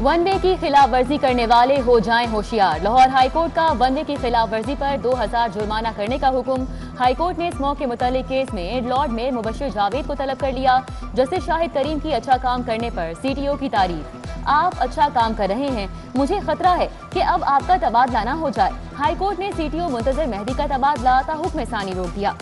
One way की खिलाफ वर्जी करने वाले हो जाएं होशियार। लाहौर हाईकोर्ट का वन वे की खिलाफ वर्जी पर 2000 जुर्माना करने का हुक्म। हाईकोर्ट ने स्मॉग के मुतालिक केस में लॉर्ड मेयर मुबशिर जावेद को तलब कर लिया। जस्टिस शाहिद करीम की अच्छा काम करने पर सीटीओ की तारीफ। आप अच्छा काम कर रहे हैं, मुझे खतरा है कि अब आपका तबादला ना हो जाए। हाईकोर्ट ने सीटीओ मुंतजर मेहदी का तबादला हुक्म सानी रोक दिया।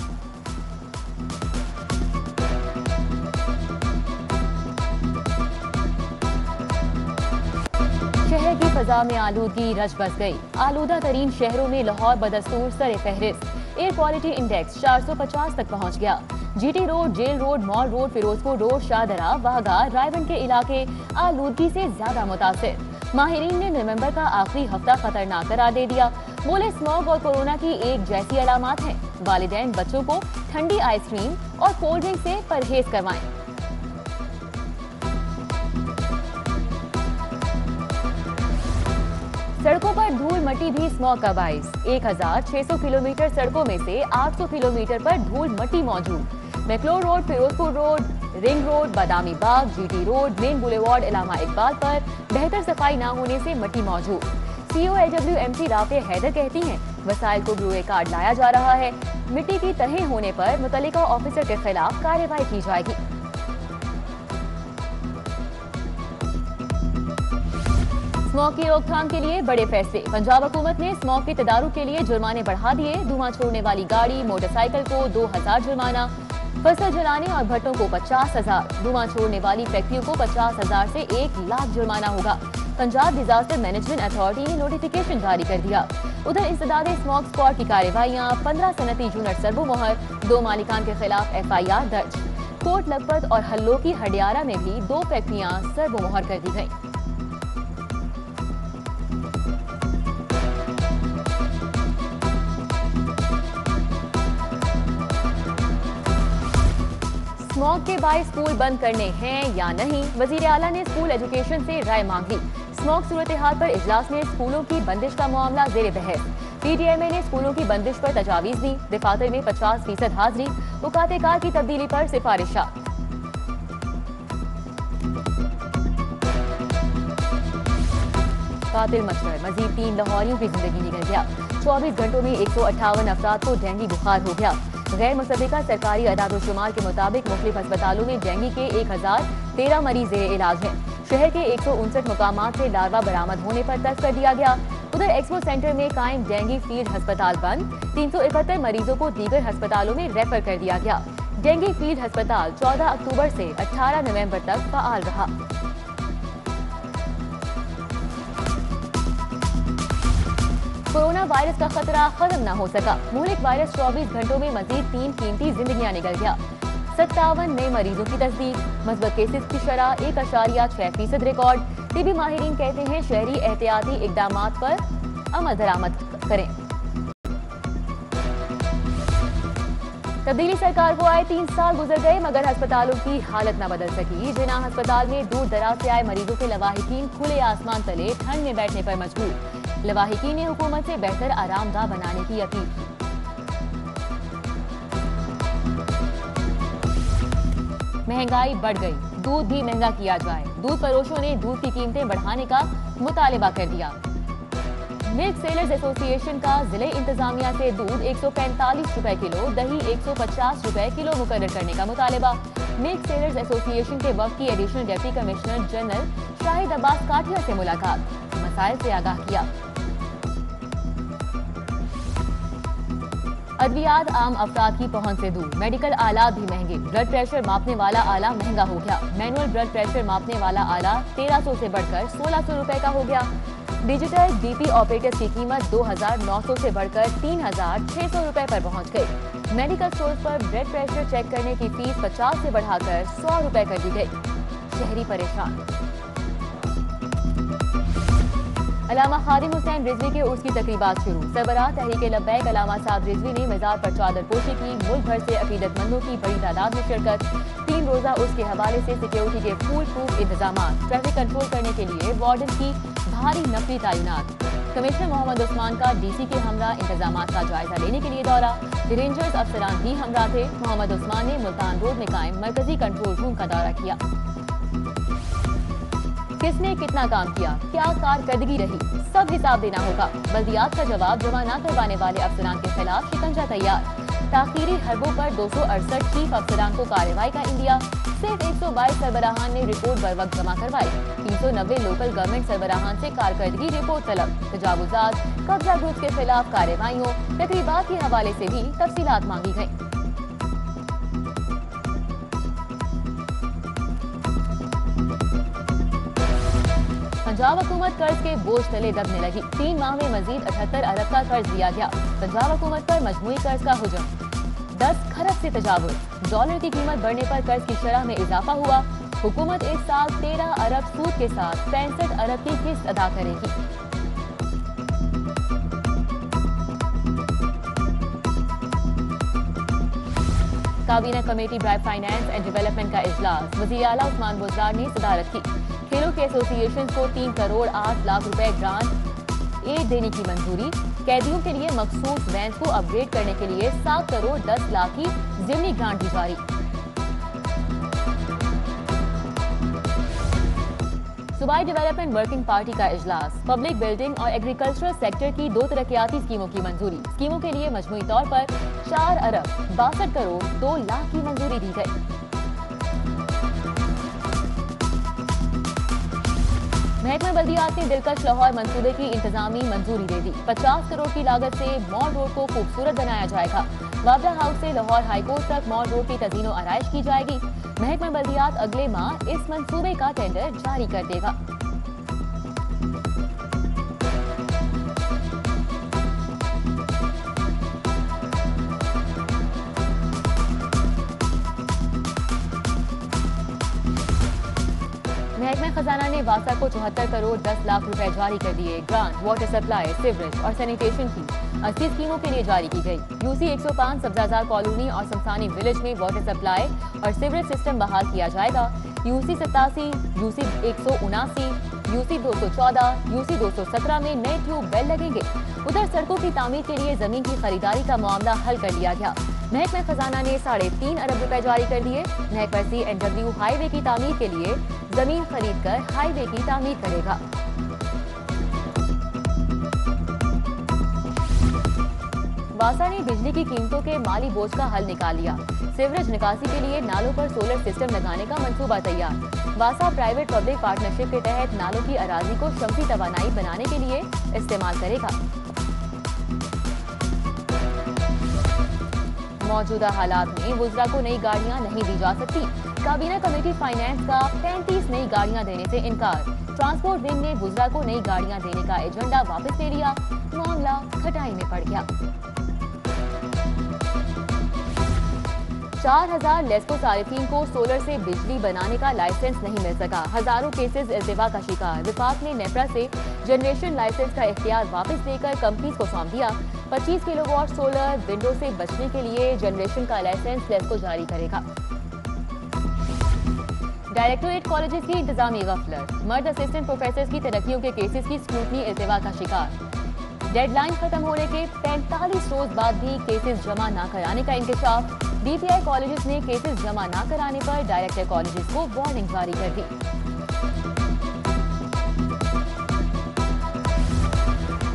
शहर की फजा में आलूदगी रच बस गई। आलूदा तरीन शहरों में लाहौर बदस्तूर सरे फहरिस्त। एयर क्वालिटी इंडेक्स 450 तक पहुंच गया। GT road, jail road, mall road, Ferozepur road, Shahdara, Wagah, रायबंद के इलाके आलूदगी से ज्यादा मुतासिर। माहिरीन ने नवंबर का आखिरी हफ्ता खतरनाक करार दे दिया। बोले स्मॉग और कोरोना की एक जैसी अलामात हैं। वालिदैन बच्चों को ठंडी आइसक्रीम और कोल्ड ड्रिंक से परहेज करवाएं। सड़कों पर धूल मट्टी भी स्मॉग का बाइस। 1600 किलोमीटर सड़कों में से 800 किलोमीटर पर धूल मट्टी मौजूद। McLeod road, Ferozepur road, ring road, Badami Bagh, GT road, main boulevard, Allama Iqbal पर बेहतर सफाई न होने से मट्टी मौजूद। COLWMC राफे हैदर कहती हैं, वसाइल को ब्लू कार्ड लाया जा रहा है। मिट्टी की तह होने पर मुतल्लिका ऑफिसर के खिलाफ कार्रवाई की जाएगी। स्मॉग की रोकथाम के लिए बड़े फैसले। पंजाब हुकूमत ने स्मॉग के तदारुक के लिए जुर्माने बढ़ा दिए। धुआं छोड़ने वाली गाड़ी, मोटरसाइकिल को 2000 जुर्माना। फसल जलाने और भट्टों को 50,000। धुआं छोड़ने वाली फैक्ट्रियों को 50,000 से 1 लाख जुर्माना होगा। पंजाब डिजास्टर मैनेजमेंट अथॉरिटी ने नोटिफिकेशन जारी कर दिया। उधर इंसदादे स्मॉग स्क्वाड की कार्रवाइयां। 15 सनती यूनिट सरबो मोहर। 2 मालिकान के खिलाफ FIR दर्ज। कोट लखपत और हल्लो की हडियारा में भी 2 फैक्ट्रियां सरबो मोहर कर दी गई। स्मॉग के बाइस स्कूल बंद करने हैं या नहीं, वजीर आला ने स्कूल एजुकेशन से राय मांगी। स्मॉग सूरत हाल पर इजलास में स्कूलों की बंदिश का मामला जेर बहस। PTMA ने स्कूलों की बंदिश पर तजावीज दी। दफातर में 50% हाजिरी। औकात कार की तब्दीली पर सिफारिशा। कातिल मच्छर, मजीद 3 लाहौरियों की जिंदगी निकल गया। 24 घंटों में 158 अफराद को डेंगू बुखार हो गया। गैर मुसद्दिका सरकारी अदाद-ओ-शुमार के मुताबिक मुख्तलिफ अस्पतालों में डेंगू के 1013 मरीज जेर इलाज हैं। शहर के 159 मुकामात से लार्वा बरामद होने पर तर्क कर दिया गया। उधर एक्सपो सेंटर में कायम डेंगू फील्ड अस्पताल बंद। 371 मरीजों को दीगर अस्पतालों में रेफर कर दिया गया। डेंगू फील्ड अस्पताल 14 अक्टूबर से 18 नवंबर तक फाल रहा। कोरोना वायरस का खतरा खत्म न हो सका। मुहलिक वायरस 24 घंटों में मजीद 3 कीमती जिंदगियां निकल गया। 57 नए मरीजों की तस्दीक। मस्बत केसेस की शरह 1.6% रिकॉर्ड। टीबी माहिरीन कहते हैं शहरी एहतियाती इकदामात पर अमल दरामद करें। तब्दीली सरकार को आए 3 साल गुजर गए मगर अस्पतालों की हालत न बदल सकी। जिना अस्पताल में दूर दराज से आए मरीजों के लवाहिकीन खुले आसमान तले ठंड में बैठने पर मजबूर। लवाहिकीन ने हुकूमत से बेहतर आरामदाह बनाने की अपील की। महंगाई बढ़ गई, दूध भी महंगा किया जाए। दूध फरोशों ने दूध की कीमतें बढ़ाने का मुतालिबा कर दिया। मिल्क सेलर्स एसोसिएशन का जिले इंतजामिया से दूध 145 रुपए किलो, दही 150 रुपए किलो मुकर्रर करने का मुतालिबा। मिल्क सेलर्स एसोसिएशन के वक्त की additional deputy commissioner general Shahid Abbas Kathia से मुलाकात, मसाइल से आगाह किया। अद्वियात आम अफराद की पहुंच से दूर। मेडिकल आलात भी महंगे। ब्लड प्रेशर मापने वाला आला महंगा हो गया। मैनुअल ब्लड प्रेशर मापने वाला आला 1300 से बढ़कर 1600 रुपए का हो गया। डिजिटल DP ऑपरेटर्स की कीमत 2900 से बढ़कर 3600 रुपए पर पहुंच गई। मेडिकल स्टोर पर ब्लड प्रेशर चेक करने की फीस 50 से बढ़ाकर 100 रुपए कर दी गई। शहरी परेशान। अलामा खादिम हुसैन रिजवी के उर्स की तकरीबात शुरू। सरबराह तहरीके लब्बैक अलामा साहब रिजवी ने मज़ार पर चादर पोशी की। मुल्क भर से अकीदतमंदों की बड़ी तादाद में शिरकत। 3 रोजा उर्स के हवाले से सिक्योरिटी के फुल प्रूफ इंतजाम। ट्रैफिक कंट्रोल करने के लिए वार्डन की भारी नफरी तैनात। कमिश्नर मोहम्मद उस्मान का DC के हमरा इंतजाम का जायजा लेने के लिए दौरा। रेंजर्स अफसरान भी हमरा थे। मोहम्मद उस्मान ने मुल्तान रोड में कायम मरकजी कंट्रोल रूम का दौरा किया। किसने कितना काम किया, क्या कारकर्दगी रही, सब हिसाब देना होगा। बल्दियात का जवाब जमा न करवाने वाले अफसरान के खिलाफ शिकंजा तैयार। ताखीरी हरबों पर 268 चीफ अफसरान को कार्रवाई का इंदिया। सिर्फ 122 सरबराहान ने रिपोर्ट बर वक्त जमा करवाई। 390 लोकल गवर्नमेंट सरबराहान से कारकर्दगी रिपोर्ट तलब। तजावुजात, कब्जा ग्रुप के खिलाफ कार्रवाइयों, तकरीबात के हवाले से भी तफसीलात मांगी गयी। पंजाब हुकूमत कर्ज के बोझ तले दबने लगी। 3 माह में मजीद 78 अरब का कर्ज दिया गया। पंजाब हुकूमत पर मजमूई कर्ज का हुजूम। 10 खरब से तजावुज। डॉलर की कीमत बढ़ने पर कर्ज की शरह में इजाफा हुआ। हुकूमत इस साल 13 अरब सूद के साथ 65 अरब की किस्त अदा करेगी। काबीना committee drive finance and development का इजलास। वज़ीर आला उस्मान बुज़दार ने सदारत की। खेलों के एसोसिएशन को 3 करोड़ 8 लाख रुपए ग्रांट एड देने की मंजूरी। कैदियों के लिए मखसूस वैन को अपग्रेड करने के लिए 7 करोड़ 10 लाख की ज़िमनी ग्रांट भी जारी। सूबाई डेवलपमेंट वर्किंग पार्टी का इजलास। पब्लिक बिल्डिंग और एग्रीकल्चरल सेक्टर की 2 तरक्याती स्कीमों की मंजूरी। स्कीमों के लिए मजमूई तौर पर 4 अरब 62 करोड़ 2 लाख की मंजूरी दी गई। महकमा बल्दियात ने दिलकश लाहौर मंसूबे की इंतजामी मंजूरी दे दी। 50 करोड़ की लागत से मॉल रोड को खूबसूरत बनाया जाएगा। वाबरा हाउस से लाहौर हाईकोर्ट तक मॉल रोड की तज़ीनो आराइश की जाएगी। महकमा बल्दियात अगले माह इस मंसूबे का टेंडर जारी कर देगा। महकमा खजाना ने वासा को 74 करोड़ 10 लाख रुपए जारी कर दिए। ग्रांट वाटर सप्लाई, सीवरेज और सैनिटेशन की 80 स्कीमों के लिए जारी की गई। यूसी 105 सब्जाजार कॉलोनी और शमशानी विलेज में वाटर सप्लाई और सीवरेज सिस्टम बहाल किया जाएगा। यूसी 87, यूसी 179, यूसी 214, यूसी 217 में नए ट्यूबवेल लगेंगे। उधर सड़कों की तामीर के लिए जमीन की खरीदारी का मामला हल कर लिया गया। महकमा खजाना ने 3.5 अरब रुपए जारी कर दिए। महकमा CNW हाईवे की तामीर के लिए जमीन खरीद कर हाईवे की तामीर करेगा। वासा ने बिजली की कीमतों के माली बोझ का हल निकाल लिया। सीवरेज निकासी के लिए नालों पर सोलर सिस्टम लगाने का मंसूबा तैयार। वासा प्राइवेट पब्लिक पार्टनरशिप के तहत नालों की अराजी को शमसी तवानाई बनाने के लिए इस्तेमाल करेगा। मौजूदा हालात में वुज़रा को नई गाड़ियां नहीं दी जा सकती। काबीना कमेटी फाइनेंस का 35 नई गाड़ियां देने से इनकार। ट्रांसपोर्ट विंग ने वुज़रा को नई गाड़ियां देने का एजेंडा वापस ले लिया। मामला खटाई में पड़ गया। 4000 लेस्को सारिफीन को सोलर से बिजली बनाने का लाइसेंस नहीं मिल सका। हजारों केसेस इल्तिवा का शिकार। विफाक ने नेफ्रा से जनरेशन लाइसेंस का इख्तियार वापस लेकर कंपनीज को सौंप दिया। 25 किलोवाट सोलर विंडो से बचने के लिए जनरेशन का लाइसेंस लेस्को जारी करेगा। डायरेक्टोरेट कॉलेजेस की इंतजामी गफलत। मर्द असिस्टेंट प्रोफेसर की तरक्कियों के केसेस की स्क्रूटनी इल्तिवा का शिकार। डेडलाइन खत्म होने के 45 रोज बाद भी केसेस जमा न कराने का इंकशाफ। DPI कॉलेजेस ने केसेस जमा न कराने पर डायरेक्टर कॉलेजेस को वार्निंग जारी कर दी।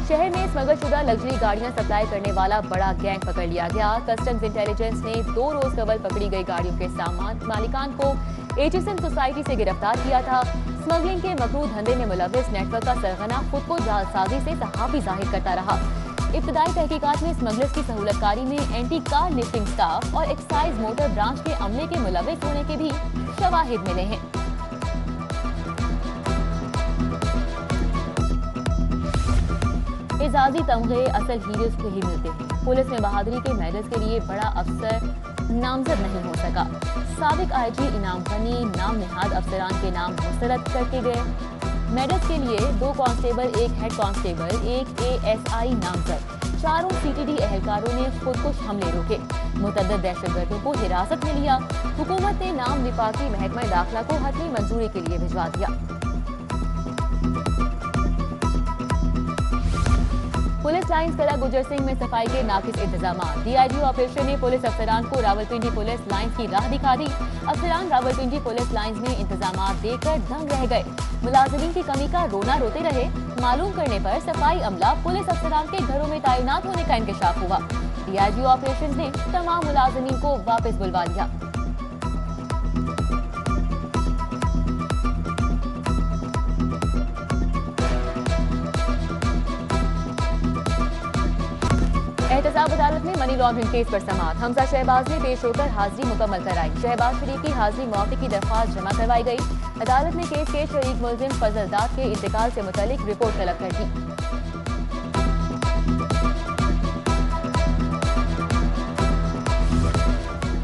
शहर में स्मगलशुदा लग्जरी गाड़ियां सप्लाई करने वाला बड़ा गैंग पकड़ लिया गया। कस्टम्स इंटेलिजेंस ने 2 रोज कबल पकड़ी गई गाड़ियों के सामान मालिकान को HSN सोसाइटी से गिरफ्तार किया था। स्मगलिंग के मकरूह धंधे में मुलविस नेटवर्क का सरगना खुद को जालसाजी से सहाफी जाहिर करता रहा। इब्तदाई तहकीकात में स्मगलर्स की सहूलतकारी में एंटी कार लिफ्टिंग स्टाफ और एक्साइज मोटर ब्रांच के अमले के मुलविस होने के भी शवाहिद मिले हैं। एजाजी तमगे असल हीरोज को ही मिलते हैं। पुलिस में बहादुरी के मेडल्स के लिए बड़ा अफसर नामजद नहीं हो सका। साबिक IG इनाम गनी नाम निहाद अफसरान के नाम मुस्तरद करके गए। मेडल्स के लिए 2 कांस्टेबल, 1 हेड कांस्टेबल, 1 ASI नामजद। 4 CTD एहलकारों ने खुदकुश हमले रोके। मुतअद्दिद दहशतगर्दों को हिरासत में लिया। हुकूमत ने नाम विफाकी महकमा दाखिला को हतमी मंजूरी के लिए भिजवा दिया। पुलिस लाइन्स कला गुजर सिंह में सफाई के नाकिस इंतजाम। डीआईजी ऑपरेशन ने पुलिस अफसरान को रावलपिंडी पुलिस लाइन्स की राह दिखा दी। अफसरान रावलपिंडी पुलिस लाइन्स में इंतजाम देकर दंग रह गए। मुलाजिमीन की कमी का रोना रोते रहे। मालूम करने पर सफाई अमला पुलिस अफसरान के घरों में तैनात होने का इंकशाफ हुआ। डीआईजी ऑपरेशन ने तमाम मुलाजिमीन को वापस बुलवा लिया। एहतसाब अदालत में मनी लॉन्ड्रिंग केस पर समाअत। हमजा शहबाज ने पेश होकर हाजिरी मुकम्मल कराई। शहबाज शरीफ की हाजिरी मौके की दरख्वास्त जमा करवाई गई। अदालत ने केस के शरीक मुलजिम फजल दाद के इंतकाल से मुतल्लिक रिपोर्ट तलब कर दी।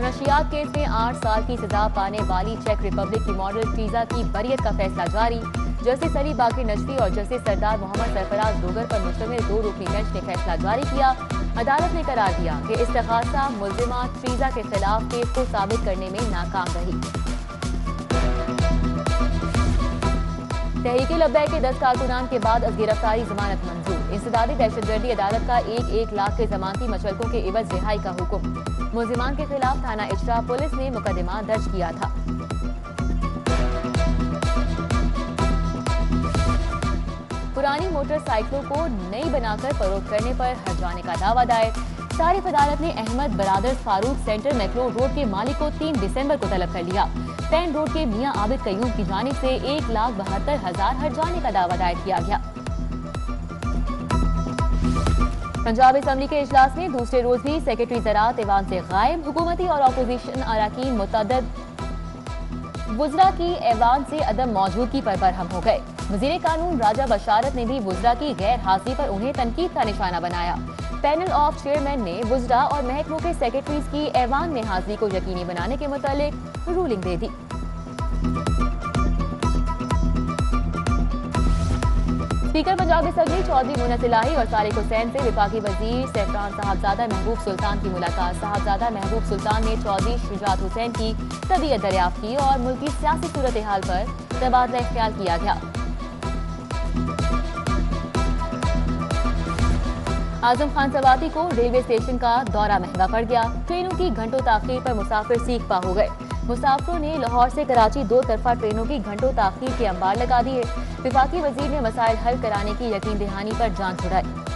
नशियात केस में 8 साल की सजा पाने वाली चेक रिपब्लिक की मॉडल टीजा की बरियत का फैसला जारी। जस्टिस अली बाकी नजफी और जस्टिस सरदार मोहम्मद सरफराज डोगर पर मुश्तमिल 2 रुकनी बेंच ने फैसला जारी किया। अदालत ने करार दिया कि इस्तिगासा मुल्जिमा ट्रीजा के खिलाफ केस को साबित करने में नाकाम रही। तहरीक लब्बैक के 10 कारकुनान के बाद अब गिरफ्तारी जमानत मंजूर। इंसदादी दहशतगर्दी अदालत का 1-1 लाख के जमानती मचलकों के एवज रिहाई का हुक्म। मुल्जिमान के खिलाफ थाना इजरा पुलिस ने मुकदमा दर्ज किया था। पुरानी मोटरसाइकिलों को नई बनाकर फरोख्त करने पर हर्जाने का दावा दायर। सारिफ अदालत ने अहमद बरादर्स फारूक सेंटर मैक्लोड रोड के मालिक को 3 दिसंबर को तलब कर लिया। पैन रोड के मियां आबिद कयूम की जानिब से 1,72,000 हर्जाने का दावा दायर किया गया। पंजाब असम्बली के इजलास में दूसरे रोज भी सेक्रेटरी ज़राअत ऐवान से गायब। हुकूमती और अपोजिशन अरकान मुतअद्दिद वुज़रा की ऐवान से अदम मौजूदगी पर बरहम हो गए। वज़ीर कानून राजा बशारत ने भी वुज़रा की गैर हाजिरी पर उन्हें तनकीद का निशाना बनाया। पैनल ऑफ चेयरमैन ने वुज़रा और महकमों के सेक्रेटरीज की ऐवान में हाजिरी को यकीनी बनाने के मुतालिक रूलिंग दे दी। स्पीकर पंजाब असम्बली चौधरी मुनत इलाही और सारिक हुसैन से वफाकी वजीर सैफरान साहबजादा महबूब सुल्तान की मुलाकात। साहबजादा महबूब सुल्तान ने चौधरी शुजात हुसैन की तबीयत दरियाफ्त की और मुल्की सियासी सूरत हाल पर तबादला ख्याल किया गया। आजम खान सवाती को रेलवे स्टेशन का दौरा महंगा पड़ गया। ट्रेनों की घंटों ताखीर पर मुसाफिर सीख पा हो गए। मुसाफिरों ने लाहौर से कराची 2 तरफा ट्रेनों की घंटों ताखीर के अंबार लगा दिए। विफाकी वजीर ने मसाइल हल कराने की यकीन दहानी पर जान छुड़ाई।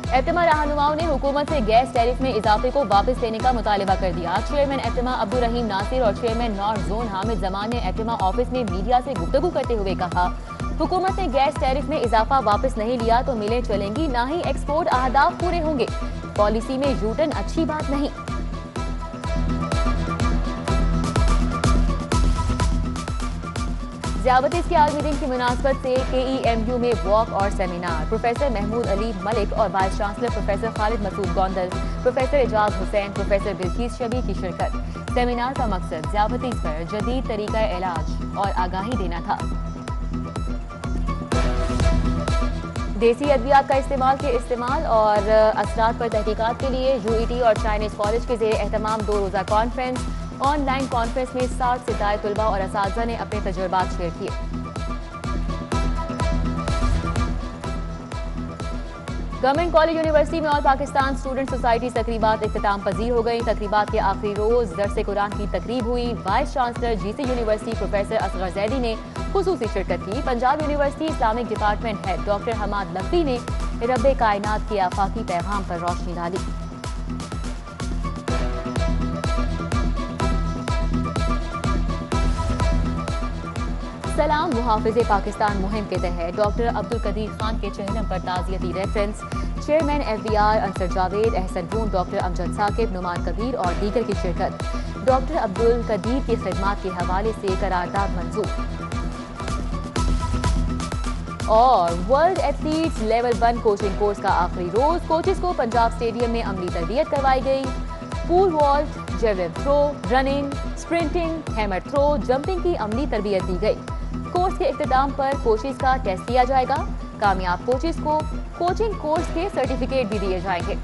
एप्टिमा रहनुमाओं ने हुकूमत से गैस टैरिफ में इजाफे को वापस लेने का मुतालबा कर दिया। चेयरमैन एप्टिमा अब्दुल रहीम नासिर और chairman north zone Hamid Zaman ने एप्टिमा ऑफिस में मीडिया से गुफ्तगू करते हुए कहा, हुकूमत ने गैस टैरिफ में इजाफा वापस नहीं लिया तो मिलें चलेंगी, ना ही एक्सपोर्ट अहदाफ पूरे होंगे। पॉलिसी में यूटर्न अच्छी बात नहीं। ज़ियावतीस के आलमी दिन की मुनासबत से KEMU में वॉक और सेमिनार। प्रोफेसर महमूद अली मलिक और vice chancellor professor Khalid Masood Gondal, professor Ejaz Hussain, professor Bilquis Shabi की शिरकत। सेमिनार का मकसद ज़ियावतीस पर जदीद तरीका इलाज और आगाही देना था। देसी अद्वियात का इस्तेमाल और असरात पर तहकीकात के लिए UET और चाइनीज कॉलेज के ज़ेर एहतमाम 2 रोज़ा कॉन्फ्रेंस। ऑनलाइन कॉन्फ्रेंस में 60 से ज़ायद तुलबा और असातिज़ा ने अपने तजुर्बात शेयर किए। गवर्नमेंट कॉलेज यूनिवर्सिटी में ऑल पाकिस्तान स्टूडेंट सोसाइटी तकरीबात इख्तिताम पजीर हो गई। तकरीबात के आखिरी रोज दर्स कुरान की तकरीब हुई। Vice chancellor GC university professor Asghar Zaidi ने खुसूसी शिरकत की। Punjab university Islamic department head doctor Hammad Lakhvi ने रब्बे कायनात के आफाकी पैगाम पर रोशनी डाली। सलाम मुहाफिज़े पाकिस्तान मुहिम के तहत डॉक्टर अब्दुल कदीर खान के चेहरम पर ताज़ियती reference. Chairman FBR Ansar Javed, Ahsan Bhoon, doctor Amjad Saqib, Noman Kabir और दीगर की शिरकत। डॉक्टर अब्दुल कदीर की खिदमात के हवाले से करारदाद मंजूर। और world athletes level 1 coaching course का आखिरी रोज। कोचेस को पंजाब स्टेडियम में अमली तरबियत करवाई गई। Pole vault, javelin throw, running, sprinting, hammer throw, jumping की अमली तरबियत दी गई। कोर्स के इख्तिताम पर कोचेस का टेस्ट किया जाएगा। कामयाब कोचेस को कोचिंग कोर्स के सर्टिफिकेट भी दिए जाएंगे।